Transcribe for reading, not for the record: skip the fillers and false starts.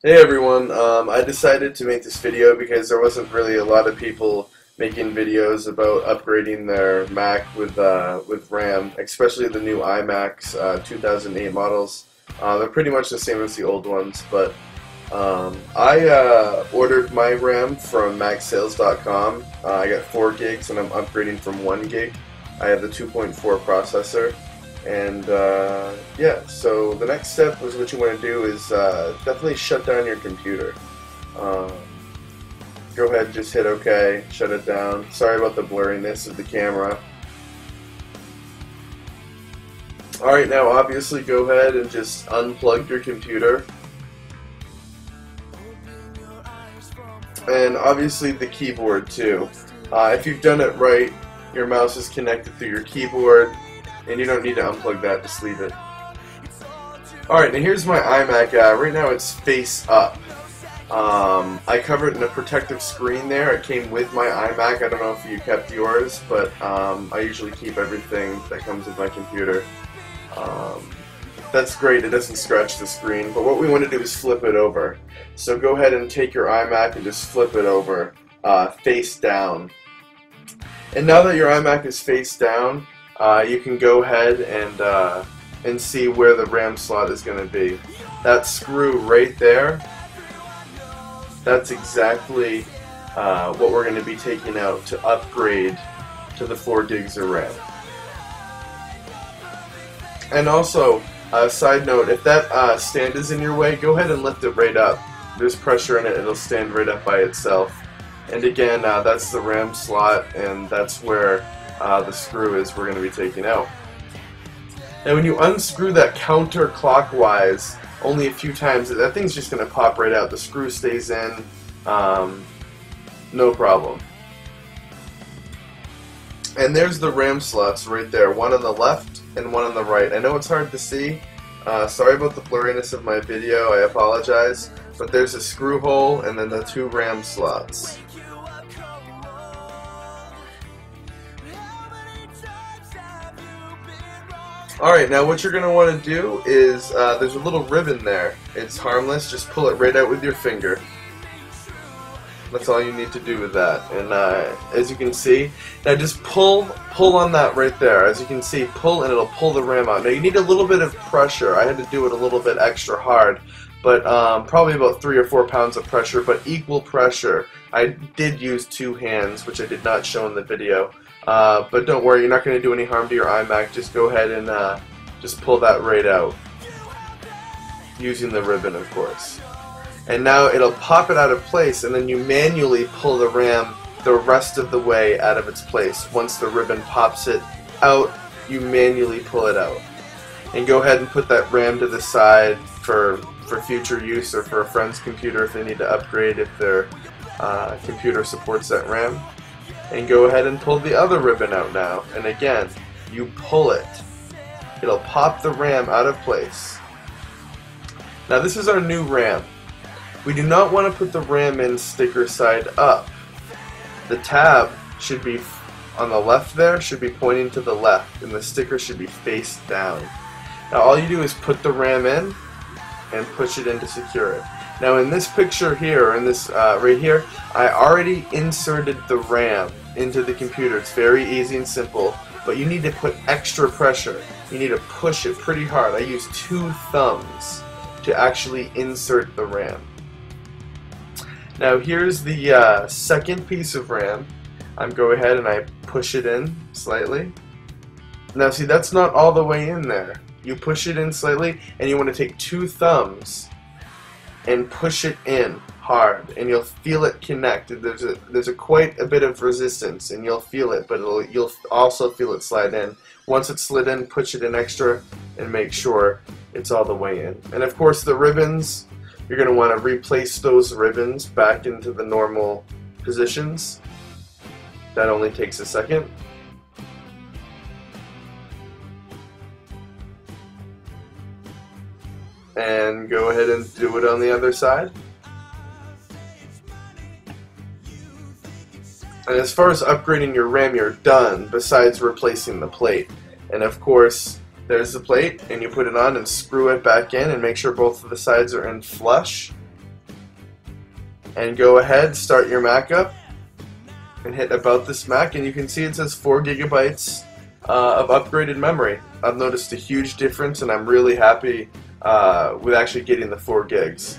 Hey everyone, I decided to make this video because there wasn't really a lot of people making videos about upgrading their Mac with RAM, especially the new iMacs 2008 models. They're pretty much the same as the old ones, but I ordered my RAM from MacSales.com. I got 4 gigs and I'm upgrading from 1 gig. I have the 2.4 processor. And yeah, so the next step is what you want to do is definitely shut down your computer. Go ahead, just hit OK, shut it down. Sorry about the blurriness of the camera. Alright, now obviously go ahead and just unplug your computer. And obviously the keyboard too. If you've done it right, your mouse is connected through your keyboard. And you don't need to unplug that, just leave it. Alright, now here's my iMac. Right now it's face up. I covered it in a protective screen there. It came with my iMac. I don't know if you kept yours, but I usually keep everything that comes with my computer. That's great, it doesn't scratch the screen, but what we want to do is flip it over. So go ahead and take your iMac and just flip it over, face down. And now that your iMac is face down, you can go ahead and see where the RAM slot is going to be. That screw right there, that's exactly what we're going to be taking out to upgrade to the 4 gigs of RAM. And also, side note, if that stand is in your way, go ahead and lift it right up. There's pressure in it, it'll stand right up by itself. And again, that's the RAM slot, and that's where the screw is we're going to be taking out. Now when you unscrew that counterclockwise only a few times, that thing's just going to pop right out. The screw stays in, no problem. And there's the RAM slots right there, one on the left and one on the right. I know it's hard to see, sorry about the blurriness of my video, I apologize, but there's a screw hole and then the 2 RAM slots. Alright, now what you're going to want to do is, there's a little ribbon there. It's harmless, just pull it right out with your finger. That's all you need to do with that. And as you can see, now just pull on that right there. As you can see, pull and it'll pull the RAM out. Now you need a little bit of pressure. I had to do it a little bit extra hard, but probably about 3 or 4 pounds of pressure, but equal pressure. I did use 2 hands, which I did not show in the video. But don't worry, you're not going to do any harm to your iMac. Just go ahead and just pull that right out. Using the ribbon, of course. And now it'll pop it out of place, and then you manually pull the RAM the rest of the way out of its place. Once the ribbon pops it out, you manually pull it out. And go ahead and put that RAM to the side for future use or for a friend's computer if they need to upgrade if their computer supports that RAM. And go ahead and pull the other ribbon out now. And again, you pull it. It'll pop the RAM out of place. Now this is our new RAM. We do not want to put the RAM in sticker side up. The tab should be on the left there, should be pointing to the left, and the sticker should be face down. Now all you do is put the RAM in and push it in to secure it. Now in this picture here, in this right here, I already inserted the RAM into the computer. It's very easy and simple, but you need to put extra pressure. You need to push it pretty hard. I use 2 thumbs to actually insert the RAM. Now here's the second piece of RAM. I'm go ahead and I push it in slightly. Now see, that's not all the way in there. You push it in slightly, and you want to take 2 thumbs and push it in hard, and you'll feel it connect. There's quite a bit of resistance, and you'll feel it, but you'll also feel it slide in. Once it's slid in, push it in extra, and make sure it's all the way in. And of course, the ribbons, you're going to want to replace those ribbons back into the normal positions. That only takes a second. And go ahead and do it on the other side. And as far as upgrading your RAM, you're done, besides replacing the plate. And of course, there's the plate, and you put it on and screw it back in and make sure both of the sides are in flush. and go ahead, start your Mac up, and hit about this Mac, and you can see it says 4 gigabytes of upgraded memory. I've noticed a huge difference, and I'm really happy with actually getting the 4 gigs.